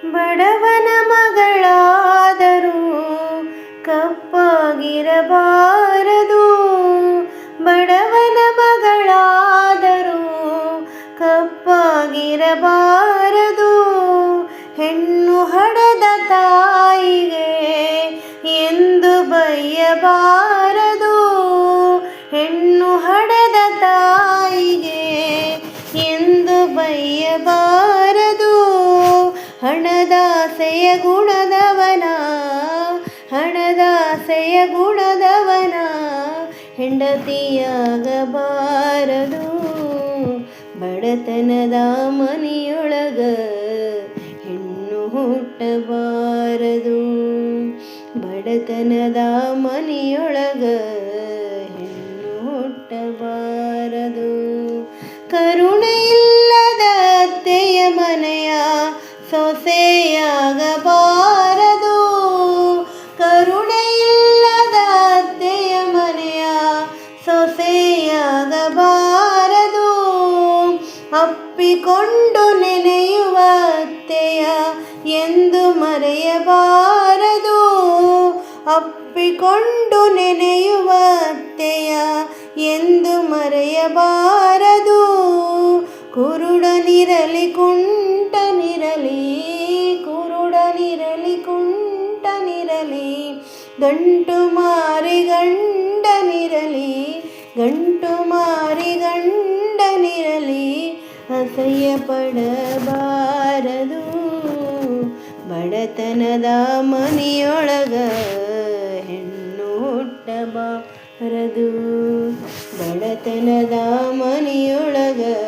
ಬಡವನ ಮಗಳಾದರೂ ಕಪ್ಪಾಗಿರಬಾರದು. ಬಡವನ ಮಗಳಾದರೂ ಕಪ್ಪಾಗಿರಬಾರದು. ಹೆಣ್ಣು ಹಡೆದ ತಾಯಿಗೆ ಎಂದು ಬಯ್ಯಬಾರದು. ಹೆಣ್ಣು ಹಡೆದ ತಾಯಿಗೆ ಎಂದು ಬಯ್ಯಬಾರದು. ಹಣದಾಸೆಯ ಗುಣದವನ ಹೆಂಡತಿಯಾಗಬಾರದು. ಬಡತನದ ಮನೆಯೊಳಗ ಹೆಣ್ಣು ಹುಟ್ಟಬಾರದು. ಬಡತನದ ಮನೆಯೊಳಗ ಹೆಣ್ಣು ಹುಟ್ಟಬಾರದು. ಕರುಣೆಯಿಲ್ಲದ ಅತ್ತೆಯ ಮನೆಯ ಸೊಸೆಯಾಗಬಾರದು. ಕರುಣೆಯಿಲ್ಲದ ಅತ್ತೆಯ ಮನೆಯ ಸೊಸೆಯಾಗಬಾರದು. ಅಪ್ಪಿಕೊಂಡು ನೆನೆಯುವ ಅತ್ತೆಯ ಎಂದು ಮರೆಯಬಾರದು. ಅಪ್ಪಿಕೊಂಡು ನೆನೆಯುವ ಅತ್ತೆಯ ಎಂದು ಮರೆಯಬಾರದು. ಕುರುಡನಿರಲಿ ಕುಂಟನಿರಲಿ, ಕುರುಡನಿರಲಿ ಕುಂಟನಿರಲಿ, ಗಂಟು ಮಾರಿ ಗಂಡನಿರಲಿ, ಗಂಟು ಮಾರಿ ಗಂಡನಿರಲಿ, ಅಸಹ್ಯ ಪಡಬಾರದು. ಬಡತನದ ಮನೆಯೊಳಗ ಹೆಣ್ಣು ಹುಟ್ಟಬಾರದು. ಬಡತನದ ಮನೆಯೊಳಗ